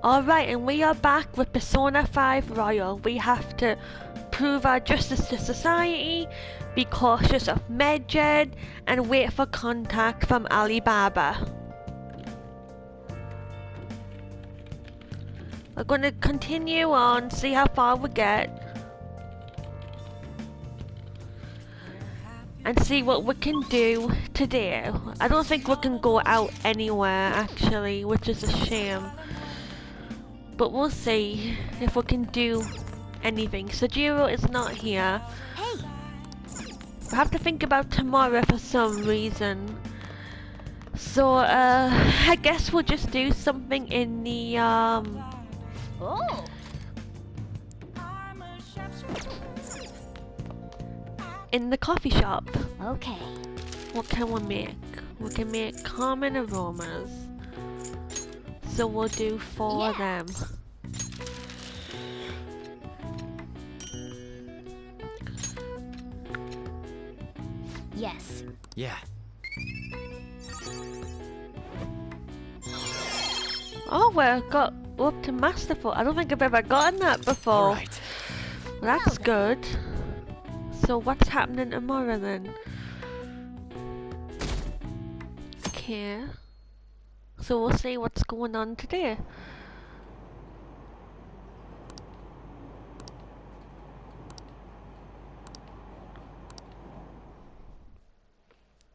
Alright, and we are back with Persona 5 Royal. We have to prove our justice to society, be cautious of Medjed, and wait for contact from Alibaba. We're going to continue on, see how far we get, and see what we can do today. I don't think we can go out anywhere actually, which is a shame. But we'll see if we can do anything. Sojiro is not here. Hey! We have to think about tomorrow for some reason. So, I guess we'll just do something in the, Oh! in the coffee shop. Okay. What can we make? We can make common aromas. So we'll do 4 of them. Yes. Yeah. Oh, we're up to Masterful. I don't think I've ever gotten that before. All right. Well, that's good. So what's happening tomorrow then? Okay. So we'll see what's going on today.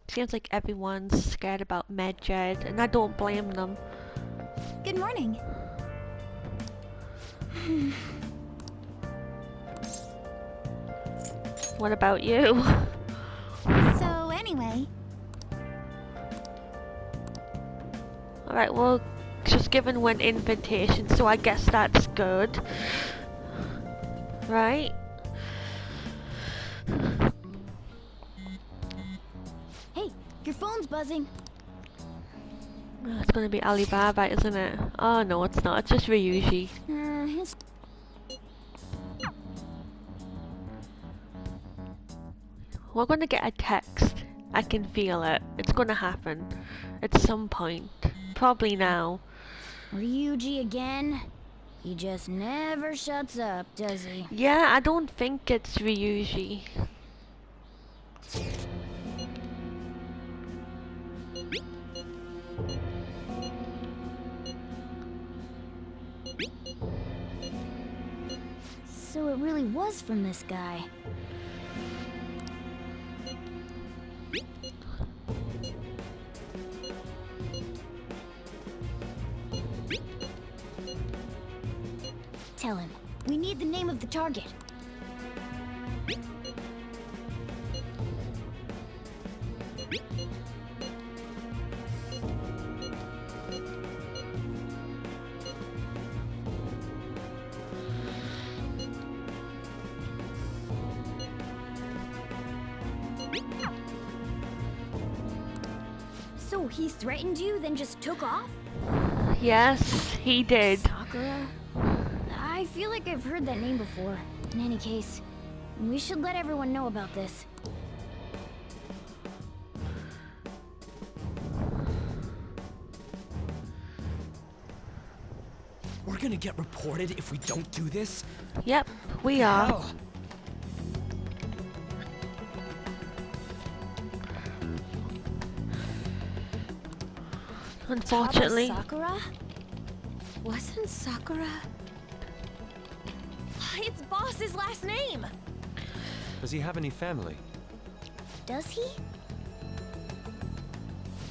Seems like everyone's scared about Medjed, and I don't blame them. Good morning. What about you? So, anyway. Alright, well, just given one invitation, so I guess that's good. Right? Hey, your phone's buzzing. Oh, it's gonna be Alibaba, isn't it? Oh no, it's not. It's just Ryuji. It's... We're gonna get a text. I can feel it. It's gonna happen. At some point. Probably now. Ryuji again? He just never shuts up, does he? Yeah, I don't think it's Ryuji. So it really was from this guy. Tell him. We need the name of the target. So he threatened you, then just took off? Yes, he did. Sakura? I feel like I've heard that name before. In any case, we should let everyone know about this. We're gonna get reported if we don't do this? Yep, we are. Hell. Unfortunately. Sakura? Wasn't Sakura? It's Boss's last name! Does he have any family? Does he?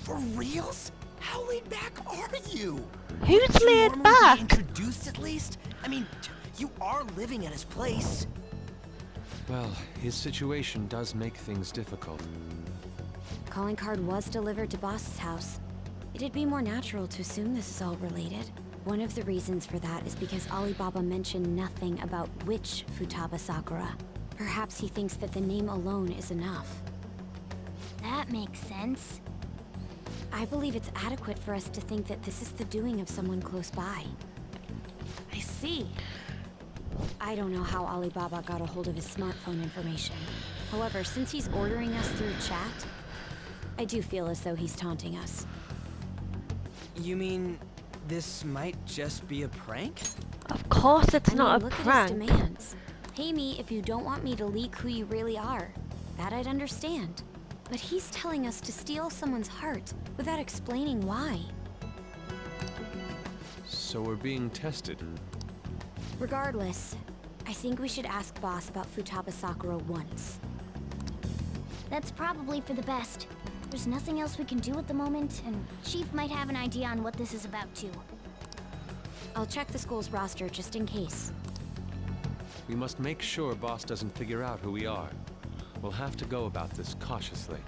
For reals? How laid back are you? Who's Wouldn't you laid normally back? be introduced at least? I mean, you are living at his place. Well, his situation does make things difficult. Calling card was delivered to Boss's house. It'd be more natural to assume this is all related. One of the reasons for that is because Alibaba mentioned nothing about which Futaba Sakura. Perhaps he thinks that the name alone is enough. That makes sense. I believe it's adequate for us to think that this is the doing of someone close by. I see. I don't know how Alibaba got a hold of his smartphone information. However, since he's ordering us through chat, I do feel as though he's taunting us. You mean this might just be a prank? Of course it's I not mean, a look prank. at his demands. Pay me if you don't want me to leak who you really are. That I'd understand. But he's telling us to steal someone's heart without explaining why. So we're being tested. Regardless, I think we should ask Boss about Futaba Sakura once. That's probably for the best. There's nothing else we can do at the moment, and Chief might have an idea on what this is about too. I'll check the school's roster just in case. We must make sure Boss doesn't figure out who we are. We'll have to go about this cautiously.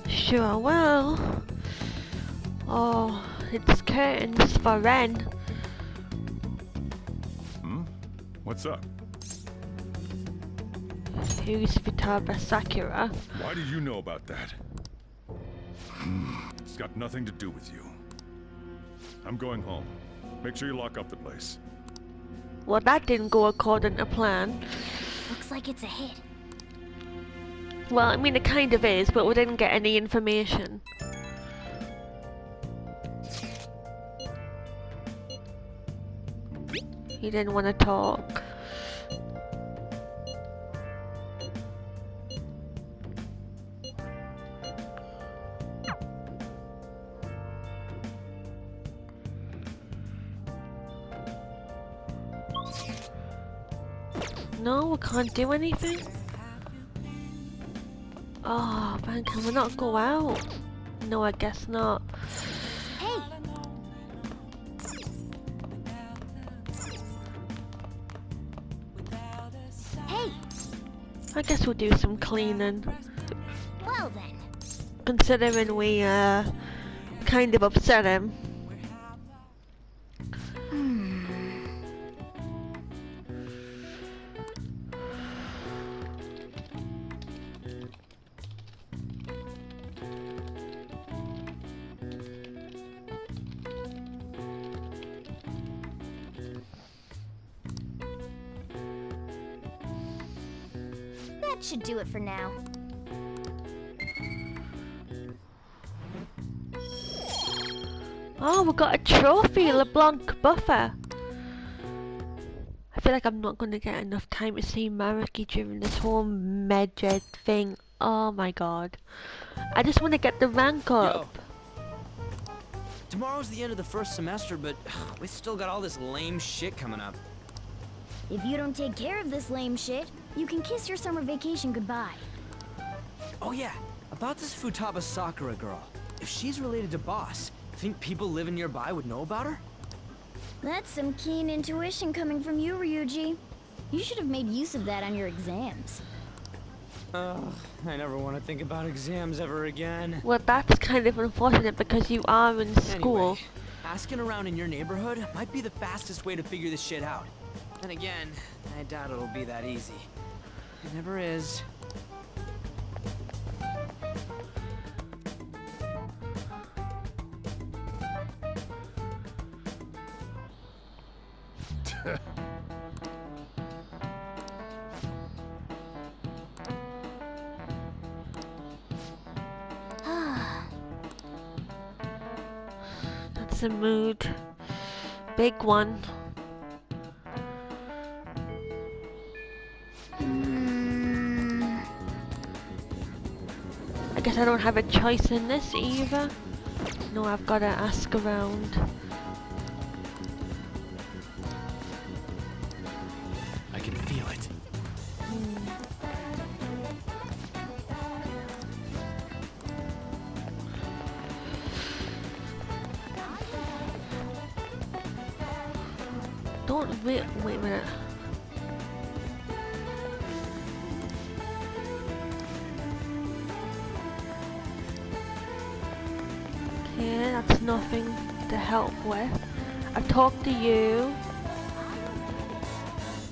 Sure will. Oh, it's curtains for Ren. What's up? Who's Futaba Sakura? Why do you know about that? It's got nothing to do with you. I'm going home. Make sure you lock up the place. Well, that didn't go according to plan. Looks like it's a hit. Well, I mean, it kind of is, but we didn't get any information. He didn't want to talk. No, we can't do anything. Oh, man, can we not go out? No, I guess not. Hey! Hey! I guess we'll do some cleaning. Well then. Considering we, kind of upset him. That should do it for now. Oh, we got a trophy, LeBlanc buffer. I feel like I'm not going to get enough time to see Mariki during this whole Medjed thing. Oh my god. I just want to get the rank up. Tomorrow's the end of the first semester, but we still got all this lame shit coming up. If you don't take care of this lame shit, you can kiss your summer vacation goodbye. Oh yeah, about this Futaba Sakura girl. If she's related to Boss, think people living nearby would know about her? That's some keen intuition coming from you, Ryuji. You should have made use of that on your exams. Ugh, I never want to think about exams ever again. Well, that's kind of unfortunate because you are in school. Anyway, asking around in your neighborhood might be the fastest way to figure this shit out. And again, I doubt it'll be that easy. It never is. That's a mood. Big one. I guess I don't have a choice in this either. No, I've got to ask around. I can feel it. Don't wait a minute. Okay, that's nothing to help with. I've talked to you.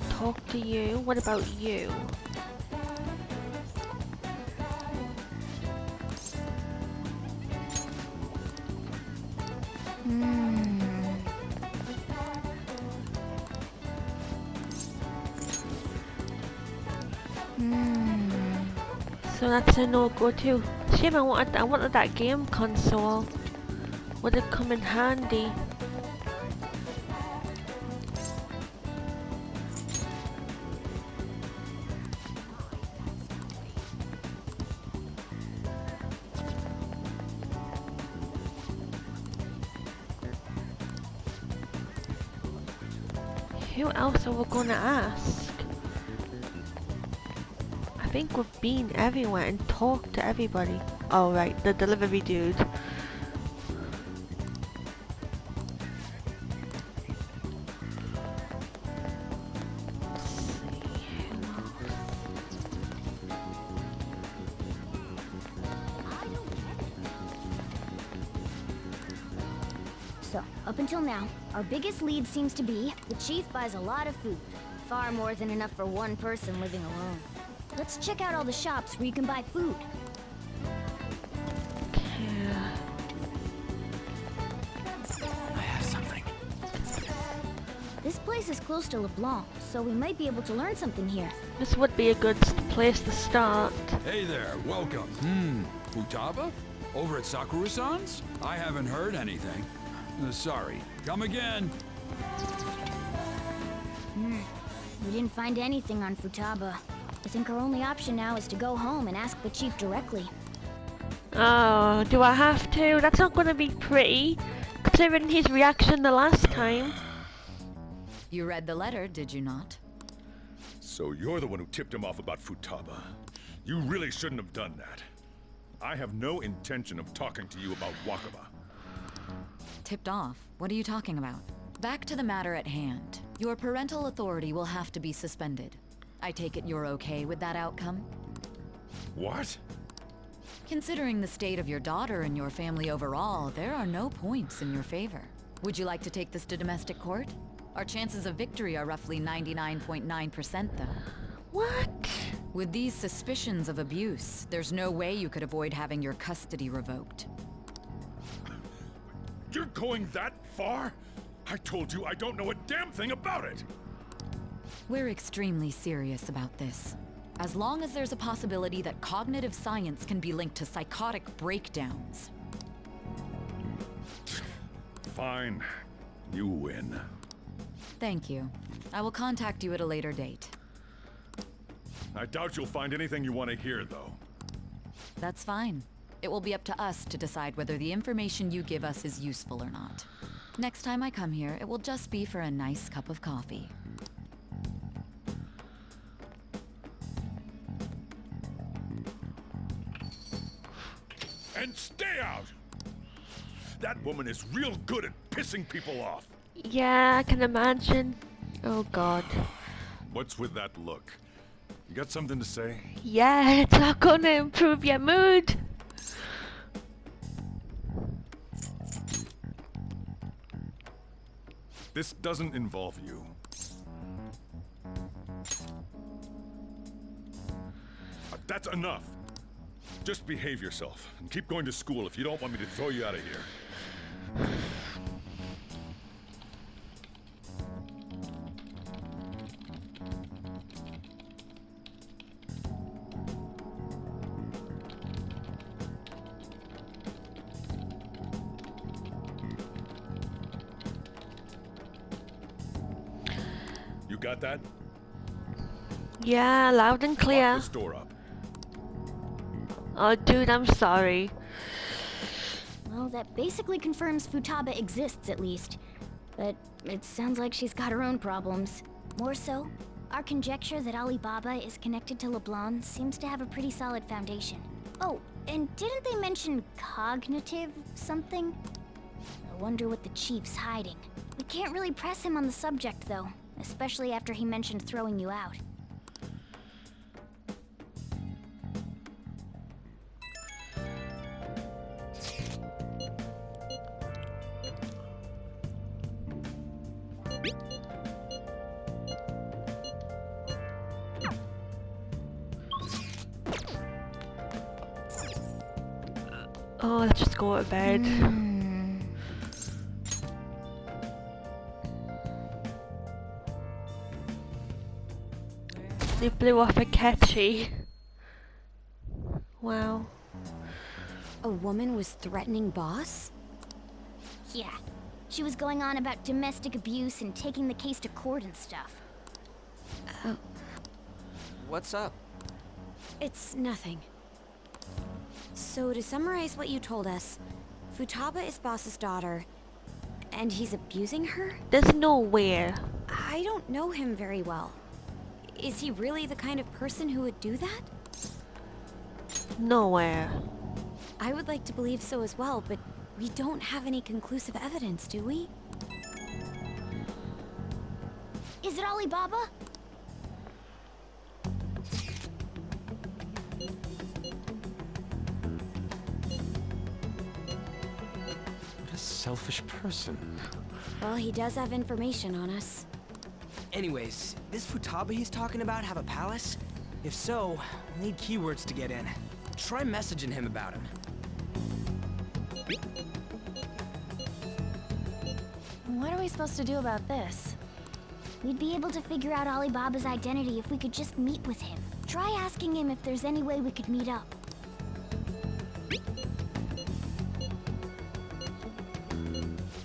Talk to you. What about you? So that's a no-go too. Shame, I wanted that game console. Would it come in handy? Who else are we gonna ask? I think we've been everywhere and talked to everybody. Oh right, the delivery dude. So, up until now, our biggest lead seems to be the chief buys a lot of food. Far more than enough for one person living alone. Let's check out all the shops where you can buy food. Yeah. I have something. This place is close to LeBlanc, so we might be able to learn something here. This would be a good place to start. Hey there, welcome. Futaba? Over at Sakura-san's? I haven't heard anything. Sorry. Come again. We didn't find anything on Futaba. I think our only option now is to go home and ask the chief directly. Oh, do I have to? That's not gonna be pretty, considering his reaction the last time. You read the letter, did you not? So you're the one who tipped him off about Futaba. You really shouldn't have done that. I have no intention of talking to you about Wakaba. Tipped off? What are you talking about? Back to the matter at hand. Your parental authority will have to be suspended. I take it you're okay with that outcome? What? Considering the state of your daughter and your family overall, there are no points in your favor. Would you like to take this to domestic court? Our chances of victory are roughly 99.9% though. What? With these suspicions of abuse, there's no way you could avoid having your custody revoked. You're going that far? I told you I don't know a damn thing about it! We're extremely serious about this. As long as there's a possibility that cognitive science can be linked to psychotic breakdowns. Fine. You win. Thank you. I will contact you at a later date. I doubt you'll find anything you want to hear, though. That's fine. It will be up to us to decide whether the information you give us is useful or not. Next time I come here, it will just be for a nice cup of coffee. And stay out! That woman is real good at pissing people off. Yeah, I can imagine. Oh god. What's with that look? You got something to say? Yeah, it's not gonna improve your mood. This doesn't involve you. That's enough. Just behave yourself and keep going to school if you don't want me to throw you out of here. You got that? Yeah, loud and Lock clear. this door up. Oh dude, I'm sorry. Well, that basically confirms Futaba exists, at least. But it sounds like she's got her own problems. More so, our conjecture that Alibaba is connected to LeBlanc seems to have a pretty solid foundation. Oh, and didn't they mention cognitive something? I wonder what the chief's hiding. We can't really press him on the subject, though, especially after he mentioned throwing you out. Oh, let's just go to bed. They blew off a catchy. Wow. A woman was threatening Boss? Yeah. She was going on about domestic abuse and taking the case to court and stuff. What's up? It's nothing. So to summarize what you told us, Futaba is Boss's daughter, and he's abusing her? There's no way. I don't know him very well. Is he really the kind of person who would do that? Nowhere. I would like to believe so as well, but we don't have any conclusive evidence, do we? Is it Alibaba? What a selfish person. Well, he does have information on us. Anyways, this Futaba he's talking about have a palace? If so, we'll need keywords to get in. Try messaging him about him. What are we supposed to do about this? We'd be able to figure out Alibaba's identity if we could just meet with him. Try asking him if there's any way we could meet up.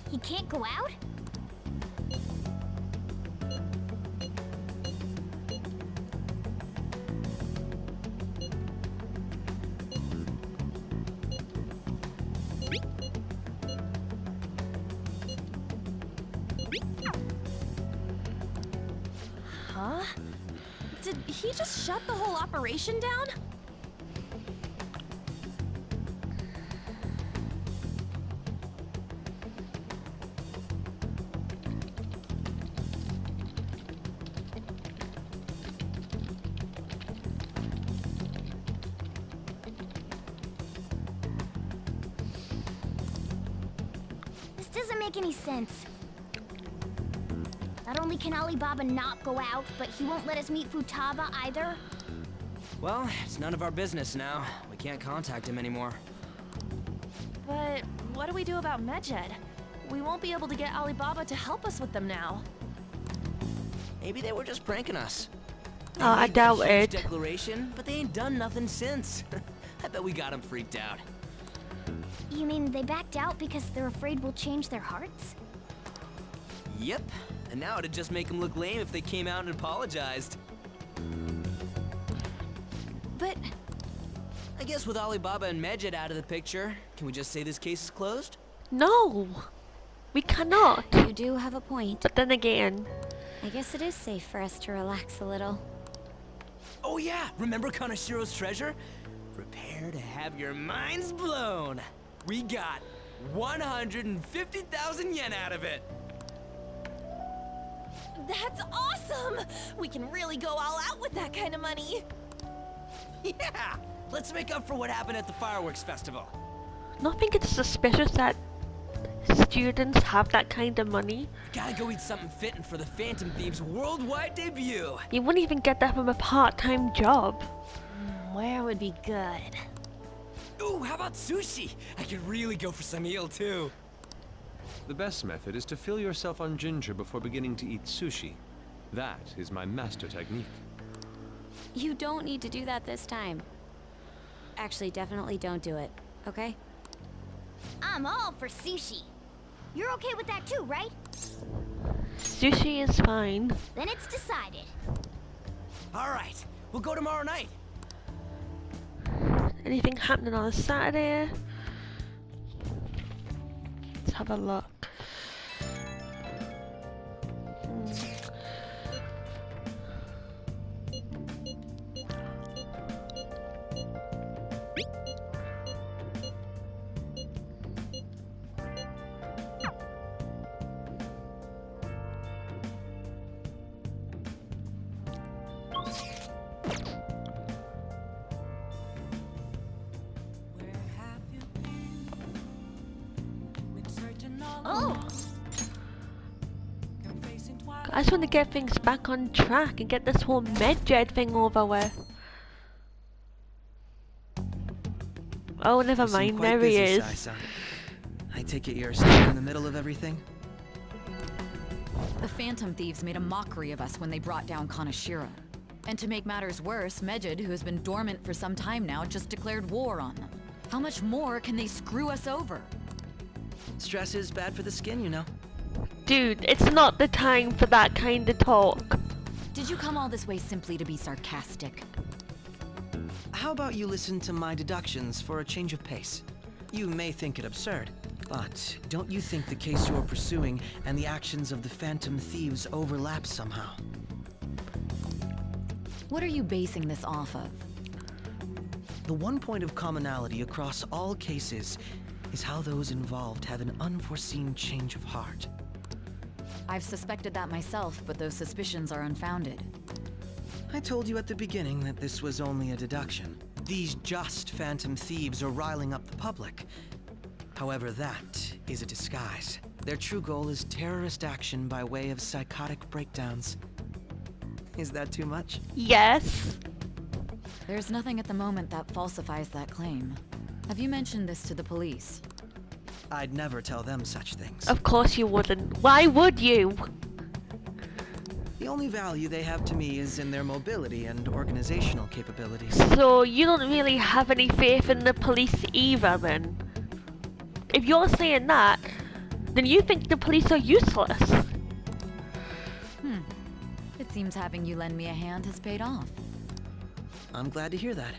He can't go out? Huh? Did he just shut the whole operation down? This doesn't make any sense. Not only can Alibaba not go out, but he won't let us meet Futaba either. Well, it's none of our business now. We can't contact him anymore. But what do we do about Medjed? We won't be able to get Alibaba to help us with them now. Maybe they were just pranking us. They Oh, I made that doubt huge it. declaration, but they ain't done nothing since. I bet we got them freaked out. You mean they backed out because they're afraid we'll change their hearts? Yep. And now it'd just make them look lame if they came out and apologized. But I guess with Alibaba and Medjed out of the picture, can we just say this case is closed? No. We cannot. You do have a point. But then again, I guess it is safe for us to relax a little. Oh yeah, remember Kanashiro's treasure? Prepare to have your minds blown. We got 150,000 yen out of it. that's awesome! We can really go all out with that kind of money. Yeah, let's make up for what happened at the fireworks festival. not think it's suspicious that students have that kind of money. Gotta go eat something fitting for the Phantom Thieves worldwide debut. You wouldn't even get that from a part-time job. Where would be good? Ooh, how about sushi? I could really go for some eel too. The best method is to fill yourself on ginger before beginning to eat sushi. That is my master technique. You don't need to do that this time. Actually, definitely don't do it, okay? I'm all for sushi. You're okay with that too, right? Sushi is fine. Then it's decided. All right, we'll go tomorrow night. Anything happening on a Saturday? Let's have a look. Oh! I just want to get things back on track and get this whole Medjed thing over with. Oh, never You seem mind, quite there he busy, is. Sai-san. I take it you're still in the middle of everything? The Phantom Thieves made a mockery of us when they brought down Kanashiro. And to make matters worse, Medjed, who has been dormant for some time now, just declared war on them. How much more can they screw us over? Stress is bad for the skin, you know. Dude, it's not the time for that kind of talk. Did you come all this way simply to be sarcastic? How about you listen to my deductions for a change of pace? You may think it absurd, but don't you think the case you're pursuing and the actions of the Phantom Thieves overlap somehow? What are you basing this off of? The one point of commonality across all cases is how those involved have an unforeseen change of heart. I've suspected that myself, but those suspicions are unfounded. I told you at the beginning that this was only a deduction. These just Phantom Thieves are riling up the public. However, that is a disguise. Their true goal is terrorist action by way of psychotic breakdowns. Is that too much? Yes. There's nothing at the moment that falsifies that claim. Have you mentioned this to the police? I'd never tell them such things. Of course you wouldn't. Why would you? The only value they have to me is in their mobility and organizational capabilities. So you don't really have any faith in the police either then? If you're saying that, then you think the police are useless. It seems having you lend me a hand has paid off. I'm glad to hear that.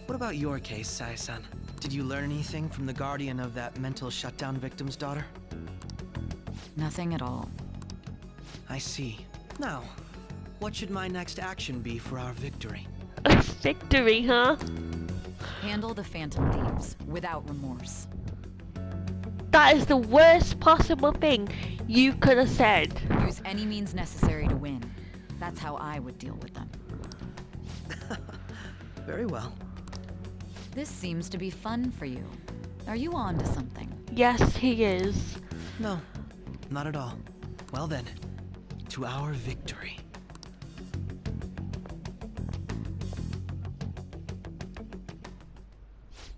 What about your case, Sai-san? Did you learn anything from the guardian of that mental shutdown victim's daughter? Nothing at all. I see. Now, what should my next action be for our victory? Victory, huh? Handle the Phantom Thieves without remorse. That is the worst possible thing you could have said. Use any means necessary to win. That's how I would deal with them. Very well. This seems to be fun for you. Are you on to something? Yes, he is. No, not at all. Well then, to our victory.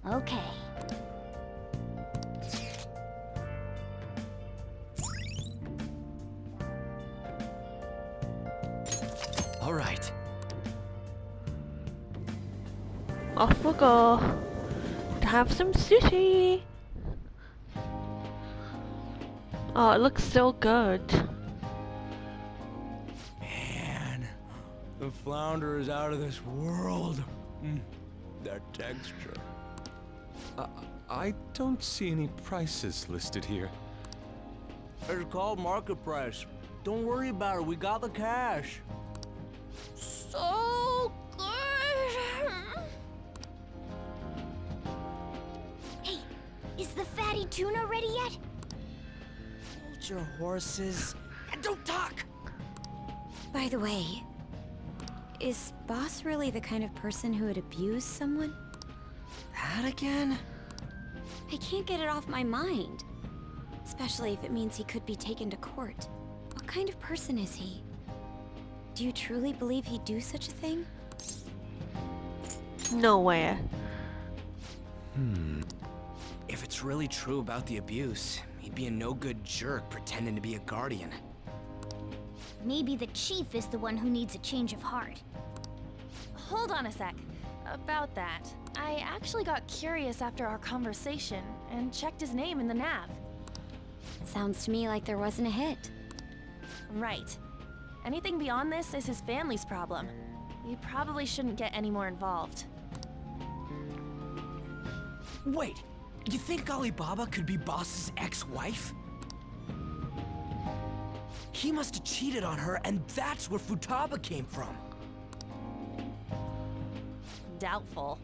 Okay. All right. Off we go to have some sushi. Oh, it looks so good. Man, the flounder is out of this world. That texture. I don't see any prices listed here. It's called market price. Don't worry about it, we got the cash. So good. Hey, is the fatty tuna ready yet? Hold your horses and don't talk! By the way, is Boss really the kind of person who would abuse someone? That again? I can't get it off my mind. Especially if it means he could be taken to court. What kind of person is he? Do you truly believe he'd do such a thing? Nowhere. If it's really true about the abuse, he'd be a no-good jerk pretending to be a guardian. Maybe the chief is the one who needs a change of heart. Hold on a sec. About that, I actually got curious after our conversation and checked his name in the nav. Sounds to me like there wasn't a hit. Right. Anything beyond this is his family's problem. We probably shouldn't get any more involved. Wait, you think Alibaba could be Boss's ex-wife? He must have cheated on her, and that's where Futaba came from. Doubtful.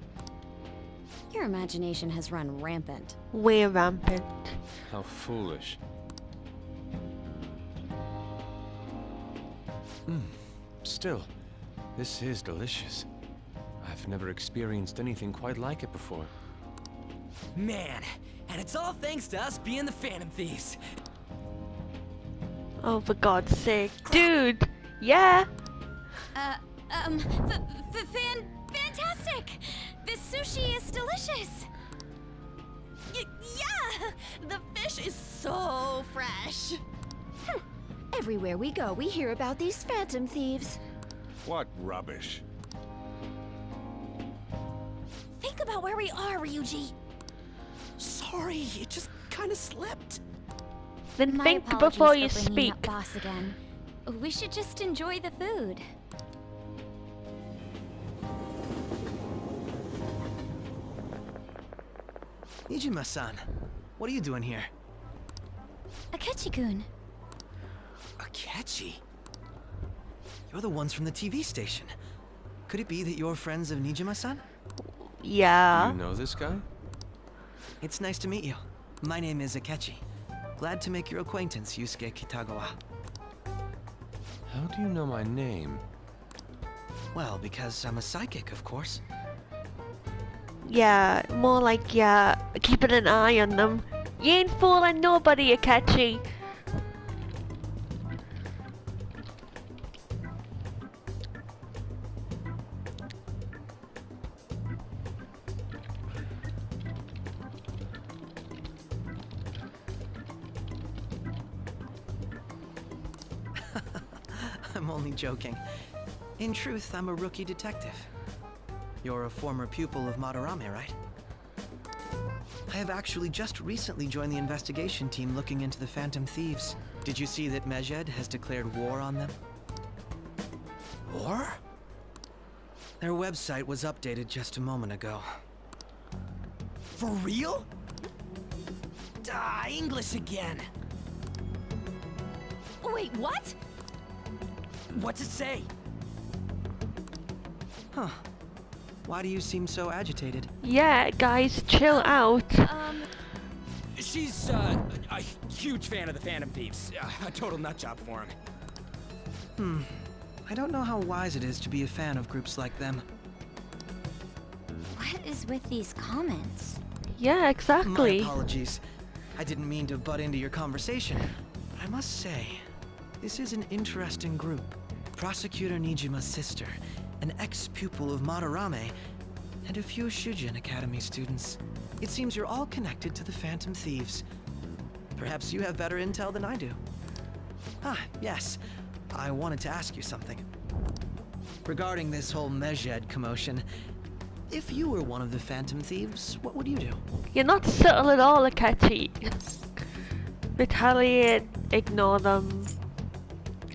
Your imagination has run rampant. Way rampant. How foolish. Still, this is delicious. I've never experienced anything quite like it before. Man, and it's all thanks to us being the Phantom Thieves. Oh, for God's sake. Dude! Yeah! Fantastic! This sushi is delicious! Yeah! The fish is so fresh. Everywhere we go, we hear about these Phantom Thieves. What rubbish. Think about where we are, Ryuji. Sorry, it just kind of slipped. Then My think apologies before you for bringing speak. up boss again. We should just enjoy the food. Nijima-san, what are you doing here? Akechi-kun. Akechi? You're the ones from the TV station. Could it be that you're friends of Nijima-san? Yeah. You know this guy? It's nice to meet you. My name is Akechi. Glad to make your acquaintance, Yusuke Kitagawa. How do you know my name? Well, because I'm a psychic, of course. Yeah, more like, yeah, keeping an eye on them. You ain't fooling nobody, Akechi. I'm only joking. In truth, I'm a rookie detective. You're a former pupil of Madarame, right? I have actually just recently joined the investigation team looking into the Phantom Thieves. Did you see that Mejed has declared war on them? War? Their website was updated just a moment ago. For real? English again. Wait, what? What's it say? Huh. Why do you seem so agitated? Yeah, guys, chill out. She's a huge fan of the Phantom Thieves. A total nutjob for him. I don't know how wise it is to be a fan of groups like them. What is with these comments? Yeah, My exactly. apologies. I didn't mean to butt into your conversation. But I must say, this is an interesting group. Prosecutor Nijima's sister, an ex-pupil of Madarame, and a few Shujin Academy students. It seems you're all connected to the Phantom Thieves. Perhaps you have better intel than I do. Ah, yes. I wanted to ask you something. Regarding this whole Mejed commotion, if you were one of the Phantom Thieves, what would you do? You're not subtle at all, Akechi. Retaliate, ignore them.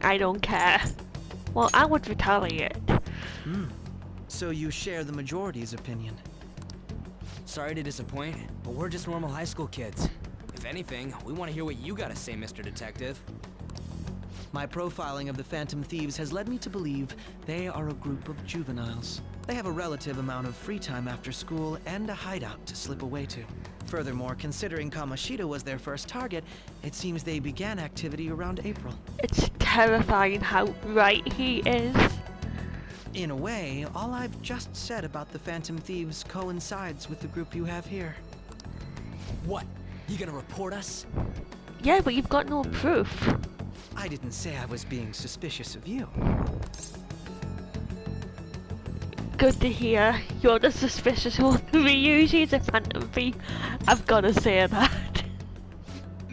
I don't care. Well, I would retaliate. So you share the majority's opinion. Sorry to disappoint, but we're just normal high school kids. If anything, we want to hear what you gotta say, Mr. Detective. My profiling of the Phantom Thieves has led me to believe they are a group of juveniles. They have a relative amount of free time after school and a hideout to slip away to. Furthermore, considering Kamoshida was their first target, it seems they began activity around April. It's terrifying how right he is. In a way, all I've just said about the Phantom Thieves coincides with the group you have here. What? You gonna report us? Yeah, but you've got no proof. I didn't say I was being suspicious of you. Good to hear. You're the suspicious one. Ryuji is a Phantom Thief. I've gotta say that.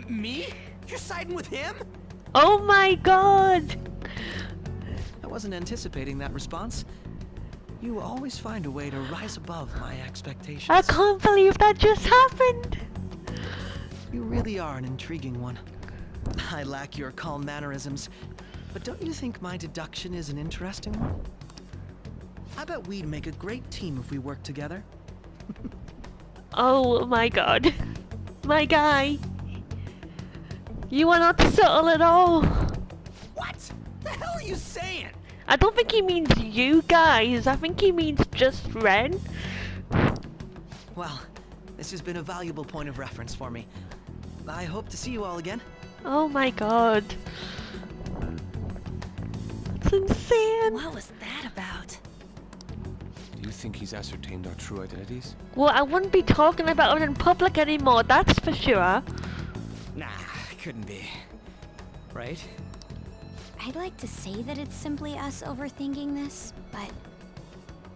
Me? You're siding with him? Oh my god! I wasn't anticipating that response. You always find a way to rise above my expectations. I can't believe that just happened! You really are an intriguing one. I lack your calm mannerisms, but don't you think my deduction is an interesting one? I bet we'd make a great team if we worked together. Oh my god. My guy. You are not subtle at all. What? The hell are you saying? I don't think he means you guys. I think he means just Ren. Well, this has been a valuable point of reference for me. I hope to see you all again. Oh my god. It's insane. What was that about? Do you think he's ascertained our true identities? Well, I wouldn't be talking about it in public anymore, that's for sure. Nah, couldn't be. Right? I'd like to say that it's simply us overthinking this, but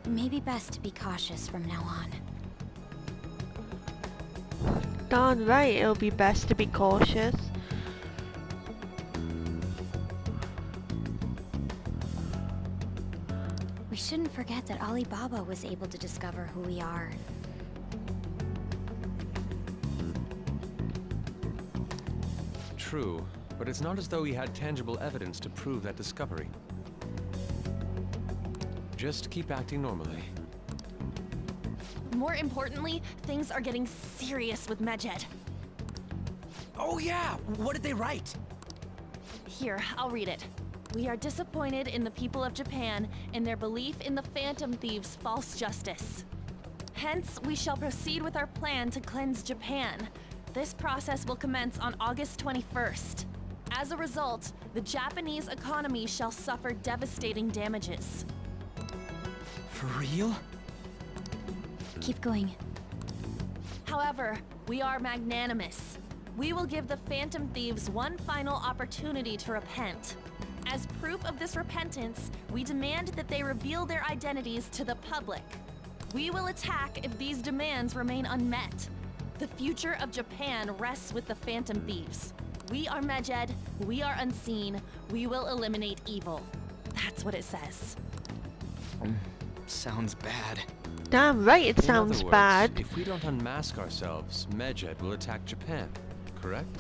maybe best to be cautious from now on. Darn right, it'll be best to be cautious. We shouldn't forget that Alibaba was able to discover who we are. true, but it's not as though he had tangible evidence to prove that discovery. Just keep acting normally. More importantly, things are getting serious with Medjed. Oh yeah, what did they write? Here, I'll read it. We are disappointed in the people of Japan in their belief in the Phantom Thieves' false justice. Hence, we shall proceed with our plan to cleanse Japan. This process will commence on August 21st. As a result, the Japanese economy shall suffer devastating damages. For real? Keep going. However, we are magnanimous. We will give the Phantom Thieves one final opportunity to repent. As proof of this repentance, we demand that they reveal their identities to the public. We will attack if these demands remain unmet. The future of Japan rests with the Phantom Thieves. We are Medjed, we are unseen, we will eliminate evil. That's what it says. Sounds bad. Damn right it In sounds other words, bad. if we don't unmask ourselves, Medjed will attack Japan, correct?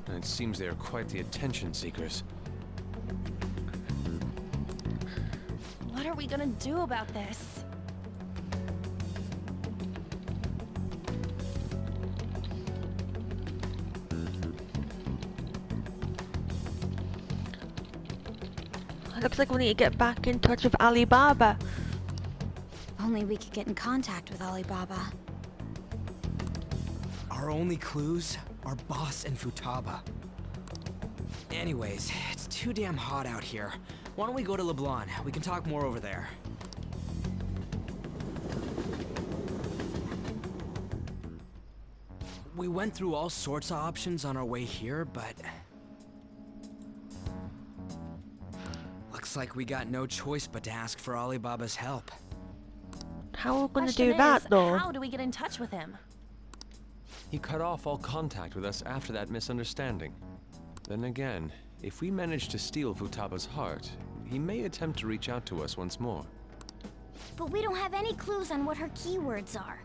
And it seems they are quite the attention seekers. What are we gonna do about this? Looks like we need to get back in touch with Alibaba. If only we could get in contact with Alibaba. Our only clues are Boss and Futaba. Anyways, it's too damn hot out here. Why don't we go to LeBlanc? We can talk more over there. We went through all sorts of options on our way here, but... looks like we got no choice but to ask for Alibaba's help. How are we gonna Question do that is, though? how do we get in touch with him? He cut off all contact with us after that misunderstanding. Then again, if we manage to steal Futaba's heart, he may attempt to reach out to us once more. But we don't have any clues on what her keywords are.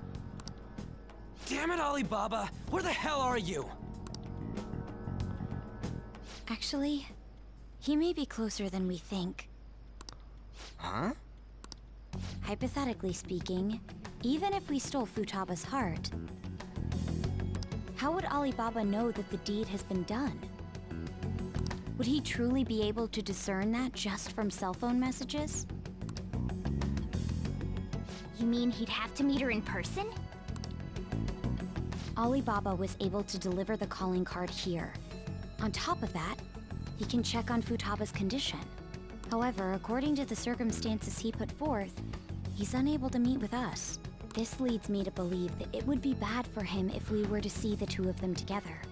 Damn it, Alibaba! Where the hell are you? Actually, he may be closer than we think. Huh? Hypothetically speaking, even if we stole Futaba's heart, how would Alibaba know that the deed has been done? Would he truly be able to discern that just from cell phone messages? You mean he'd have to meet her in person? Alibaba was able to deliver the calling card here. On top of that, he can check on Futaba's condition. However, according to the circumstances he put forth, he's unable to meet with us. This leads me to believe that it would be bad for him if we were to see the two of them together.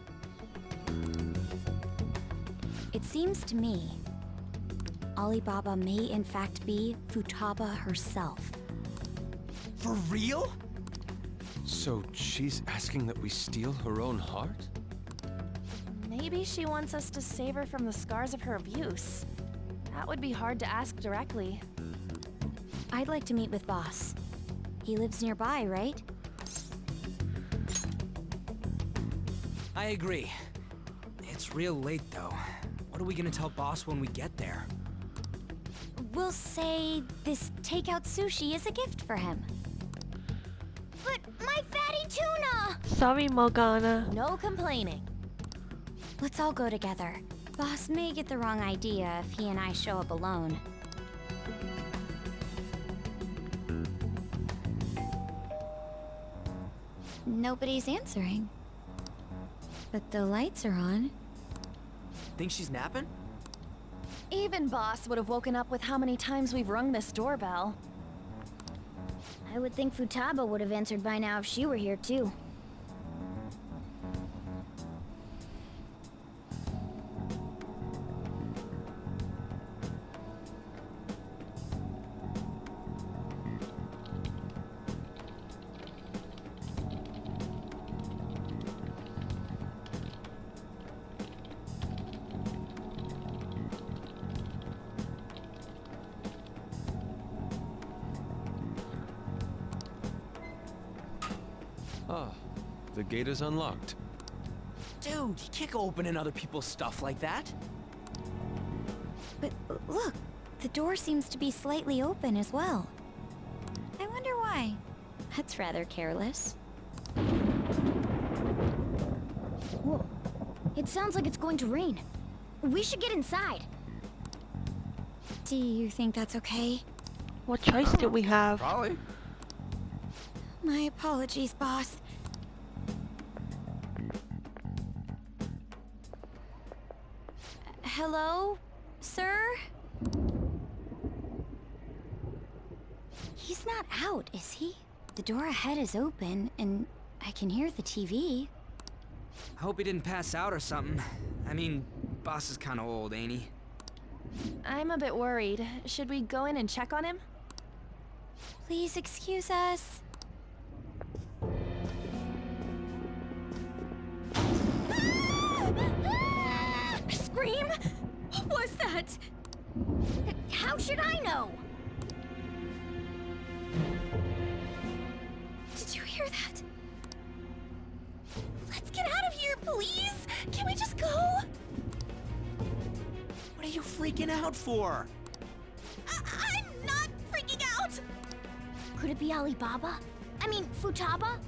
It seems to me, Alibaba may in fact be Futaba herself. For real? So she's asking that we steal her own heart? Maybe she wants us to save her from the scars of her abuse. That would be hard to ask directly. I'd like to meet with Boss. He lives nearby, right? I agree. It's real late, though. What are we gonna tell Boss when we get there? We'll say this takeout sushi is a gift for him. But my fatty tuna! Sorry, Morgana. No complaining. Let's all go together. Boss may get the wrong idea if he and I show up alone. Nobody's answering. But the lights are on. Think she's napping? Even Boss would have woken up with how many times we've rung this doorbell. I would think Futaba would have answered by now if she were here too. Ah, the gate is unlocked. Dude, Dude, you can't go opening other people's stuff like that. But look, the door seems to be slightly open as well. I wonder why. That's rather careless. Whoa. It sounds like it's going to rain. We should get inside. Do you think that's okay? What choice do we have? Probably. My apologies, boss. Hello, sir? He's not out, is he? The door ahead is open, and I can hear the TV. I hope he didn't pass out or something. I mean, boss is kind of old, ain't he? I'm a bit worried. Should we go in and check on him? Please excuse us. Scream? What was that? How should I know? Did you hear that? Let's get out of here, please! Can we just go? What are you freaking out for? I'm not freaking out! Could it be Alibaba? I mean, Futaba?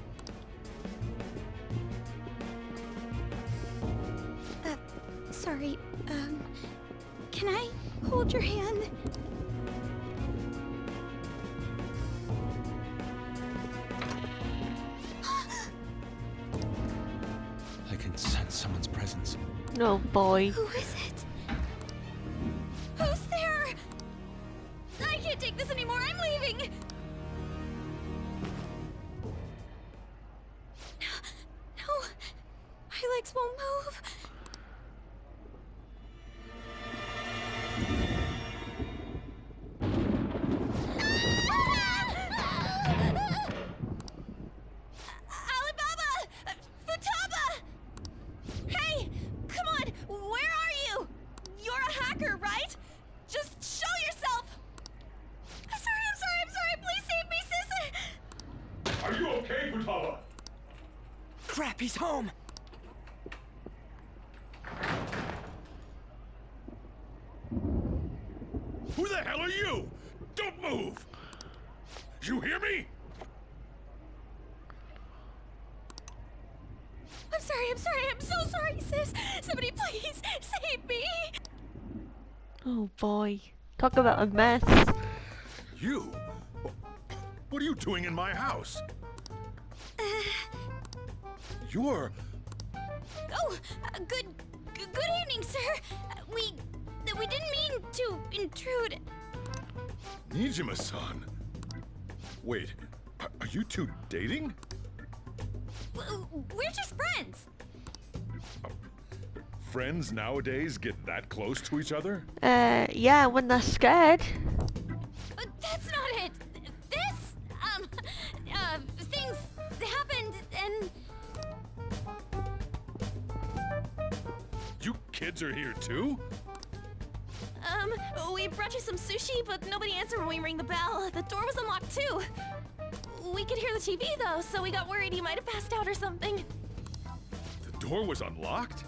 Sorry, can I hold your hand? I can sense someone's presence. Oh boy. Who is it? Who's there? I can't take this anymore, I'm leaving! No, my legs won't move. Alibaba! Futaba! Hey, come on, where are you? You're a hacker, right? Just show yourself! I'm sorry, please save me, sis! Are you okay, Futaba? Crap, he's home! Who the hell are you? Don't move! You hear me? I'm so sorry, sis! Somebody please save me! Oh boy. Talk about a mess. You? What are you doing in my house? You're... Oh, good evening, sir. We didn't mean to intrude. Nijima-san. Wait, are you two dating? We're just friends. Friends nowadays get that close to each other? Yeah, when they're scared. But that's not it. This, things happened and... You kids are here too? We brought you some sushi, but nobody answered when we rang the bell. The door was unlocked too. We could hear the TV though, so we got worried he might have passed out or something. The door was unlocked?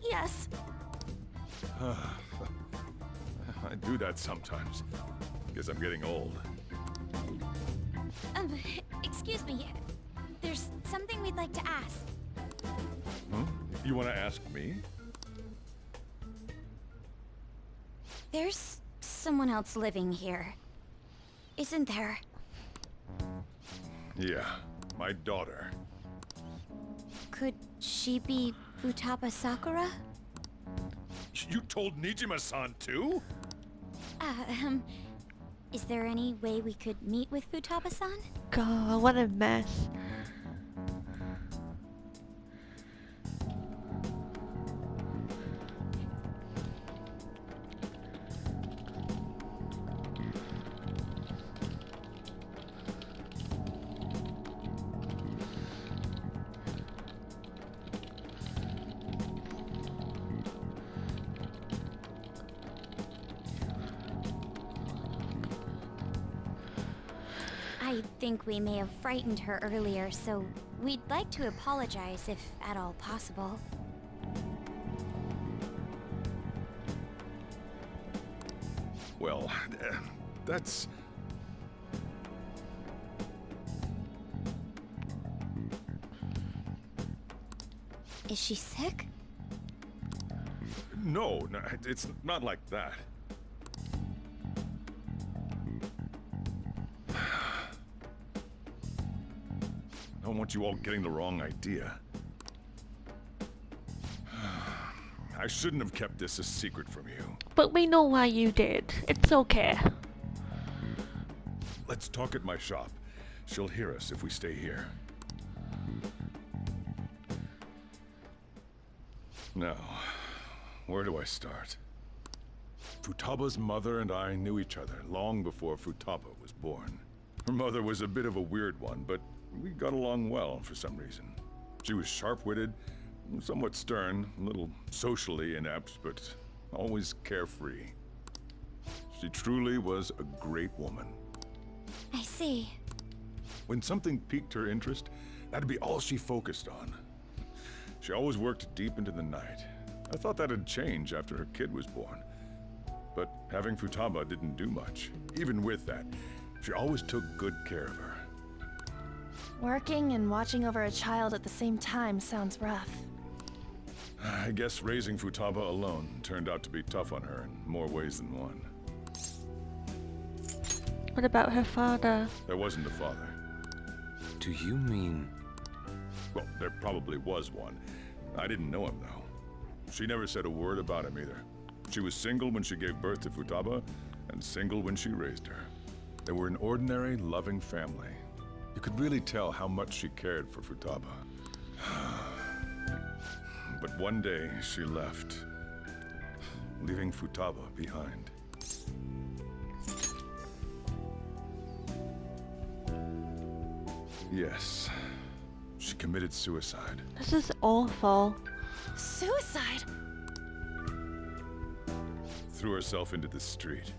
Yes. I do that sometimes. Guess I'm getting old. Excuse me. There's something we'd like to ask. Huh? You want to ask me? There's someone else living here, isn't there? Yeah, my daughter. Could she be Futaba Sakura? You told Nijima-san too? Is there any way we could meet with Futaba-san? God, what a mess. I think we may have frightened her earlier, so we'd I'd like to apologize if at all possible. Well, that's... Is she sick? No, it's not like that. I don't want you all getting the wrong idea. I shouldn't have kept this a secret from you. But we know why you did. It's okay. Let's talk at my shop. She'll hear us if we stay here. Now, where do I start? Futaba's mother and I knew each other long before Futaba was born. Her mother was a bit of a weird one, but we got along well for some reason. She was sharp-witted, somewhat stern, a little socially inept, but always carefree. She truly was a great woman. I see. When something piqued her interest, that'd be all she focused on. She always worked deep into the night. I thought that'd change after her kid was born. But having Futaba didn't do much. Even with that, she always took good care of her. Working and watching over a child at the same time sounds rough. I guess raising Futaba alone turned out to be tough on her in more ways than one. What about her father? There wasn't a father. Do you mean... Well, there probably was one. I didn't know him, though. She never said a word about him either. She was single when she gave birth to Futaba, and single when she raised her. They were an ordinary, loving family. You could really tell how much she cared for Futaba. But one day, she left, leaving Futaba behind. Yes, she committed suicide. This is awful. Suicide? Threw herself into the street,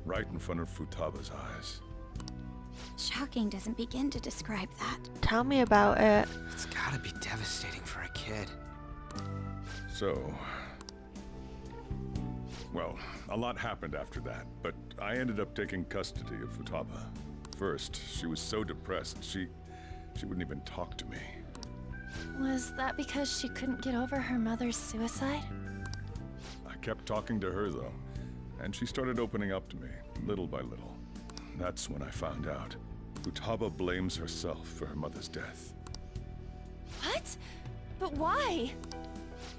right in front of Futaba's eyes. Shocking doesn't begin to describe that. Tell me about it. It's gotta be devastating for a kid. So... Well, a lot happened after that, but I ended up taking custody of Futaba. First, she was so depressed, she wouldn't even talk to me. Was that because she couldn't get over her mother's suicide? I kept talking to her, though, and she started opening up to me, little by little. That's when I found out. Futaba blames herself for her mother's death. What? But why?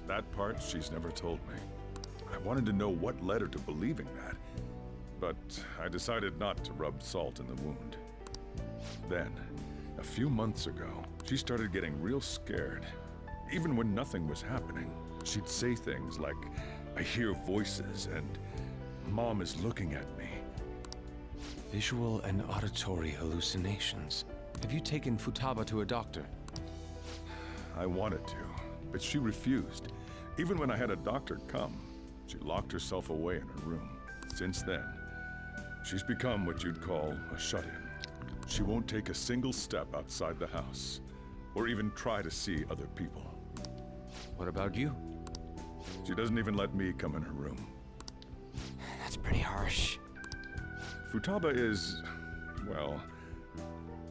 That part she's never told me. I wanted to know what led her to believing that, but I decided not to rub salt in the wound. Then, a few months ago, she started getting real scared. Even when nothing was happening, she'd say things like, "I hear voices," and "Mom is looking at me." Visual and auditory hallucinations. Have you taken Futaba to a doctor? I wanted to, but she refused. Even when I had a doctor come, she locked herself away in her room. Since then, she's become what you'd call a shut-in. She won't take a single step outside the house, or even try to see other people. What about you? She doesn't even let me come in her room. That's pretty harsh. Futaba is, well,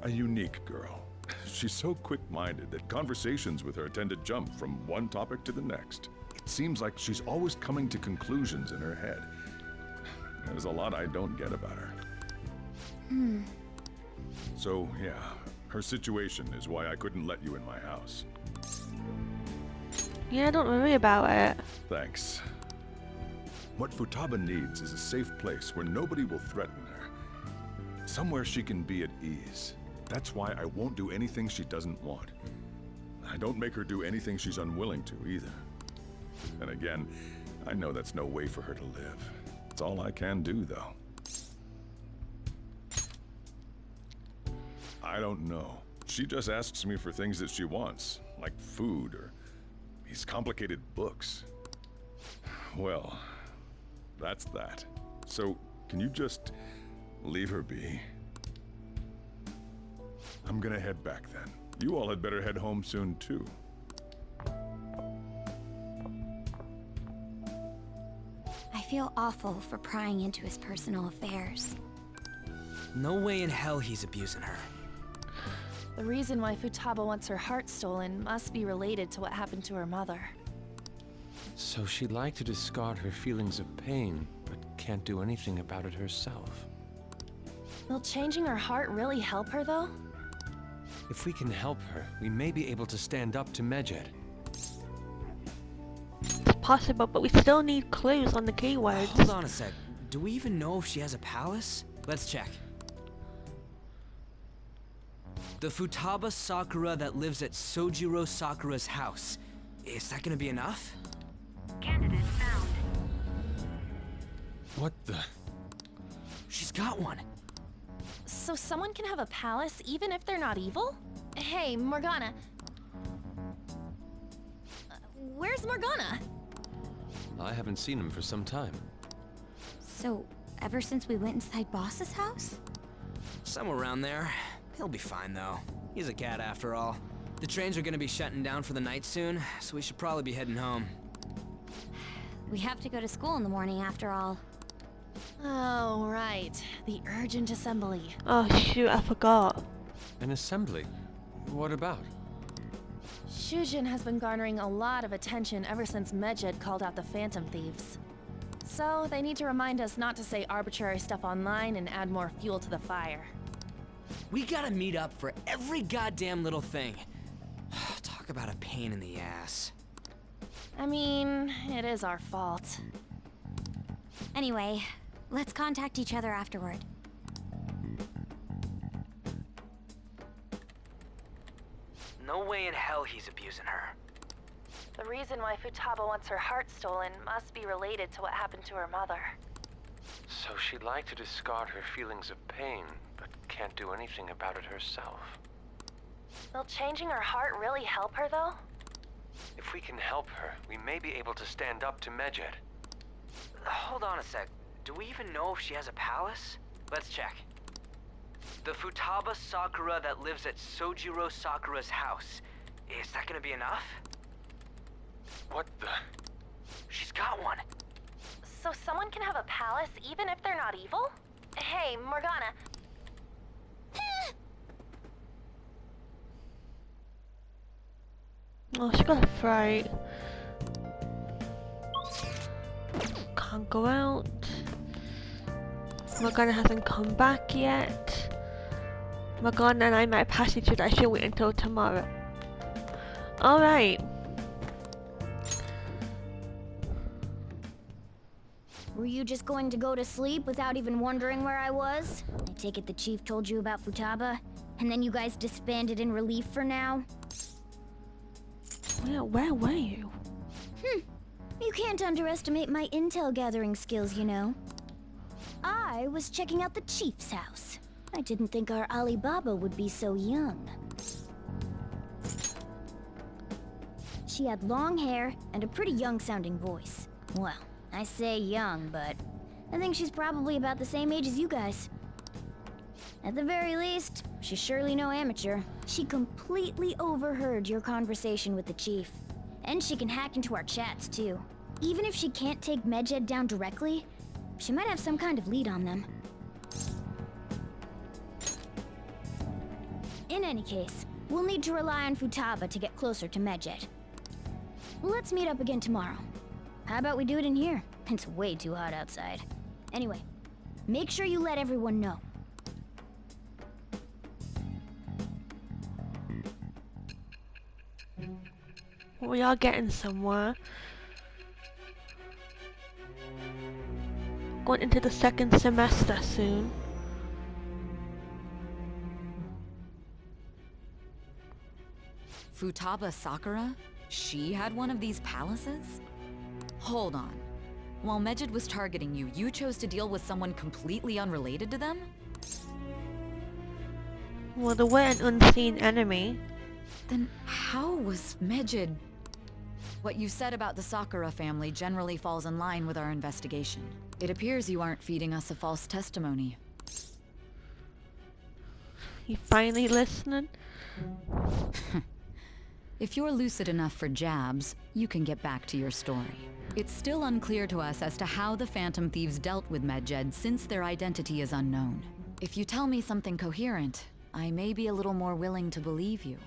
a unique girl. She's so quick-minded that conversations with her tend to jump from one topic to the next. It seems like she's always coming to conclusions in her head. There's a lot I don't get about her. So, yeah, her situation is why I couldn't let you in my house. Yeah, don't worry about it. Thanks. What Futaba needs is a safe place where nobody will threaten her. Somewhere she can be at ease. That's why I won't do anything she doesn't want. I don't make her do anything she's unwilling to, either. And again, I know that's no way for her to live. It's all I can do, though. I don't know. She just asks me for things that she wants, like food or these complicated books. Well, that's that. So, can you just leave her be? I'm gonna head back then. You all had better head home soon, too. I feel awful for prying into his personal affairs. No way in hell he's abusing her. The reason why Futaba wants her heart stolen must be related to what happened to her mother. So she'd like to discard her feelings of pain, but can't do anything about it herself. Will changing her heart really help her, though? If we can help her, we may be able to stand up to Medjed. It's possible, but we still need clues on the keywords. Hold on a sec. Do we even know if she has a palace? Let's check. The Futaba Sakura that lives at Sojiro Sakura's house. Is that gonna be enough? Candidate found. What the? She's got one. So someone can have a palace even if they're not evil? Hey, Morgana. Where's Morgana? I haven't seen him for some time. So, ever since we went inside Boss's house? Somewhere around there. He'll be fine, though. He's a cat after all. The trains are gonna be shutting down for the night soon, so we should probably be heading home. We have to go to school in the morning after all. Oh, right. The urgent assembly. Oh shoot, I forgot. An assembly? What about? Shujin has been garnering a lot of attention ever since Medjed called out the Phantom Thieves. So, they need to remind us not to say arbitrary stuff online and add more fuel to the fire. We gotta meet up for every goddamn little thing. Talk about a pain in the ass. I mean, it is our fault. Anyway, let's contact each other afterward. No way in hell he's abusing her. The reason why Futaba wants her heart stolen must be related to what happened to her mother. So she'd like to discard her feelings of pain, but can't do anything about it herself. Will changing her heart really help her, though? If we can help her, we may be able to stand up to Medjed. Hold on a sec. Do we even know if she has a palace? Let's check. The Futaba Sakura that lives at Sojiro Sakura's house. Is that gonna be enough? What the? She's got one. So someone can have a palace even if they're not evil? Hey, Morgana. Oh, she got a fright. Can't go out. Morgana hasn't come back yet. Morgana and I might have passed each other. I should wait until tomorrow. Alright. Were you just going to go to sleep without even wondering where I was? I take it the chief told you about Futaba, and then you guys disbanded in relief for now? Where were you? You can't underestimate my intel gathering skills, you know. I was checking out the chief's house. I didn't think our Alibaba would be so young. She had long hair and a pretty young-sounding voice. Well, I say young, but I think she's probably about the same age as you guys. At the very least, she's surely no amateur. She completely overheard your conversation with the chief. And she can hack into our chats, too. Even if she can't take Medjed down directly, she might have some kind of lead on them. In any case, we'll need to rely on Futaba to get closer to Medjed. Let's meet up again tomorrow. How about we do it in here? It's way too hot outside. Anyway, make sure you let everyone know. We are getting somewhere. Going into the second semester soon. Futaba Sakura? She had one of these palaces? Hold on. While Medjed was targeting you, you chose to deal with someone completely unrelated to them? Well, they were an unseen enemy. Then how was Medjed... What you said about the Sakura family generally falls in line with our investigation. It appears you aren't feeding us a false testimony. You finally listening? If you're lucid enough for jabs, you can get back to your story. It's still unclear to us as to how the Phantom Thieves dealt with Medjed since their identity is unknown. If you tell me something coherent, I may be a little more willing to believe you.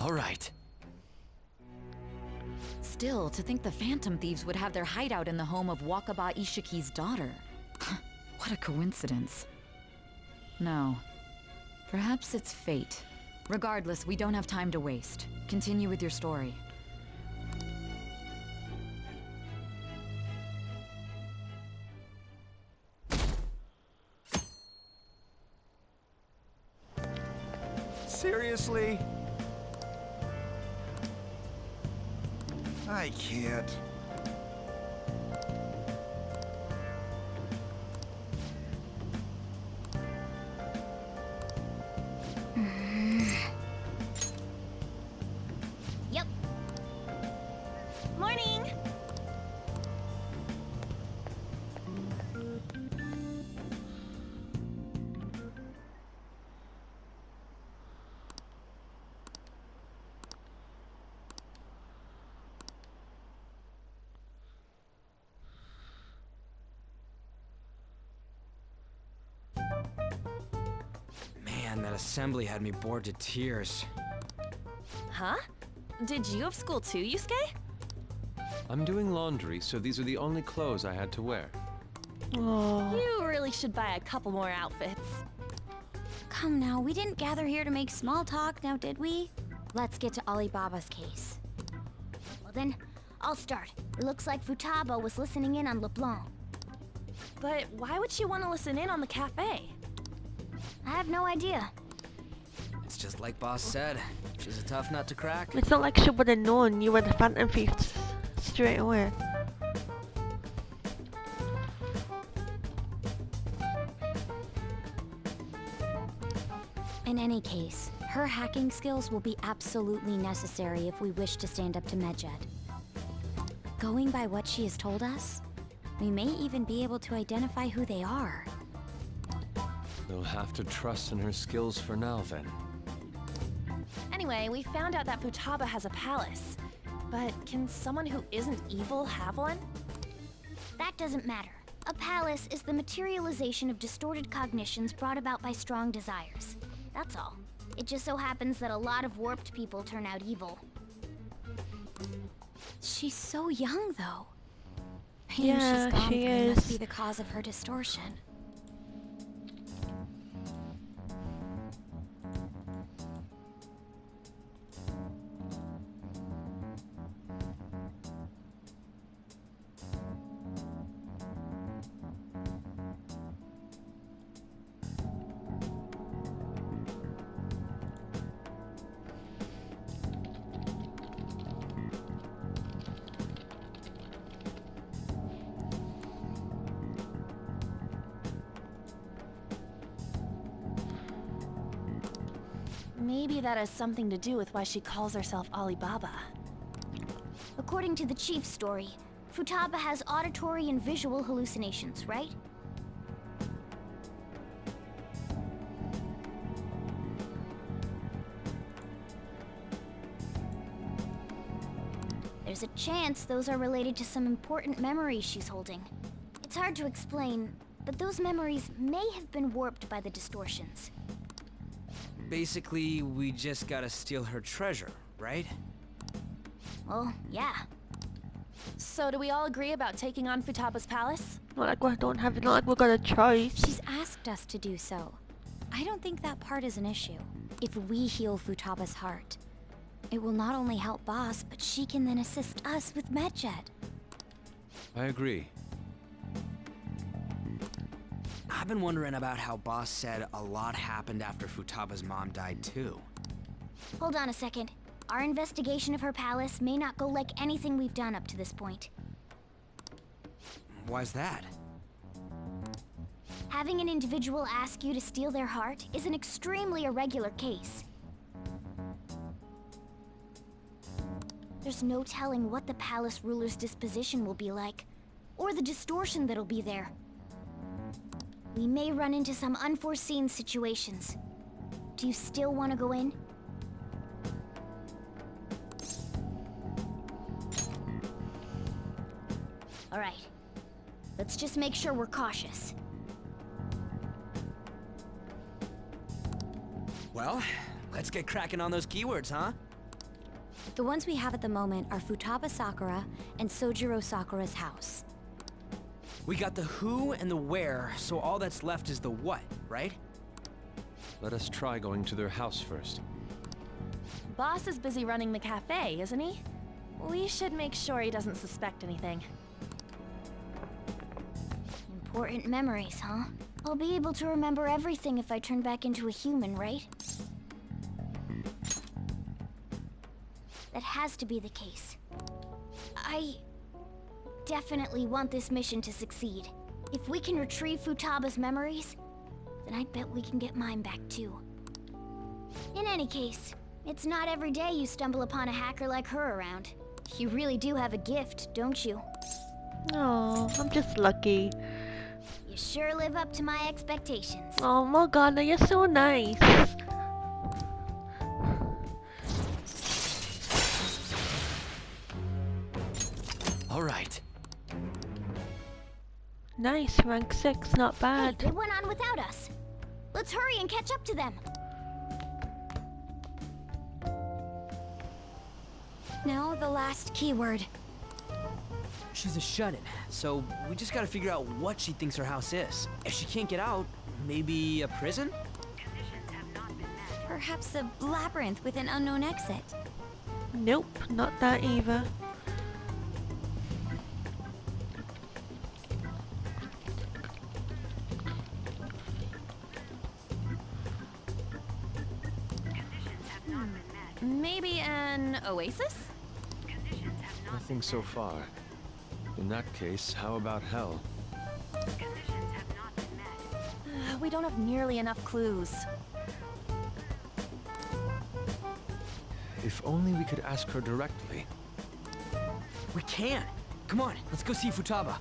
All right. Still, to think the Phantom Thieves would have their hideout in the home of Wakaba Ishiki's daughter. What a coincidence. No. Perhaps it's fate. Regardless, we don't have time to waste. Continue with your story. Seriously? I can't. Yep. Morning! Man, that assembly had me bored to tears. Huh? Did you have school too, Yusuke? I'm doing laundry, so these are the only clothes I had to wear. Oh. You really should buy a couple more outfits. Come now, we didn't gather here to make small talk, now did we? Let's get to Alibaba's case. Well then, I'll start. It looks like Futaba was listening in on LeBlanc. But why would she want to listen in on the cafe? I have no idea. It's just like Boss said. She's a tough nut to crack. It's not like she would have known you were the Phantom Thieves straight away. In any case, her hacking skills will be absolutely necessary if we wish to stand up to Medjed. Going by what she has told us, we may even be able to identify who they are. We'll have to trust in her skills for now, then. Anyway, we found out that Futaba has a palace. But can someone who isn't evil have one? That doesn't matter. A palace is the materialization of distorted cognitions brought about by strong desires. That's all. It just so happens that a lot of warped people turn out evil. She's so young, though. Yeah, she's gone, she but it must is. be the cause of her distortion. Maybe that has something to do with why she calls herself Alibaba. According to the chief's story, Futaba has auditory and visual hallucinations, right? There's a chance those are related to some important memories she's holding. It's hard to explain, but those memories may have been warped by the distortions. Basically, we just gotta steal her treasure, right? Well, yeah. So do we all agree about taking on Futaba's palace? Not like we don't have, not like we've got a choice. She's asked us to do so. I don't think that part is an issue. If we heal Futaba's heart, it will not only help Boss, but she can then assist us with Medjed. I agree. I've been wondering about how Boss said a lot happened after Futaba's mom died too. Hold on a second. Our investigation of her palace may not go like anything we've done up to this point. Why's that? Having an individual ask you to steal their heart is an extremely irregular case. There's no telling what the palace ruler's disposition will be like, or the distortion that'll be there. We may run into some unforeseen situations. Do you still want to go in? All right. Let's just make sure we're cautious. Well, let's get cracking on those keywords, huh? The ones we have at the moment are Futaba Sakura and Sojiro Sakura's house. We got the who and the where, so all that's left is the what, right? Let us try going to their house first. Boss is busy running the cafe, isn't he? We should make sure he doesn't suspect anything. Important memories, huh? I'll be able to remember everything if I turn back into a human, right? That has to be the case. I definitely want this mission to succeed. If we can retrieve Futaba's memories, then I bet we can get mine back too. In any case, it's not every day you stumble upon a hacker like her around. You really do have a gift, don't you? Oh, I'm just lucky. You sure live up to my expectations. Oh, Morgana, you're so nice. All right. Nice, rank 6, not Hey, bad. they went on without us. Let's hurry and catch up to them. Now the last keyword. She's a shut-in, so we just gotta figure out what she thinks her house is. If she can't get out, maybe a prison? Perhaps a labyrinth with an unknown exit. Nope, not that either. Maybe an oasis? Nothing so far. In that case, how about hell? We don't have nearly enough clues. If only we could ask her directly. We can! Come on, let's go see Futaba.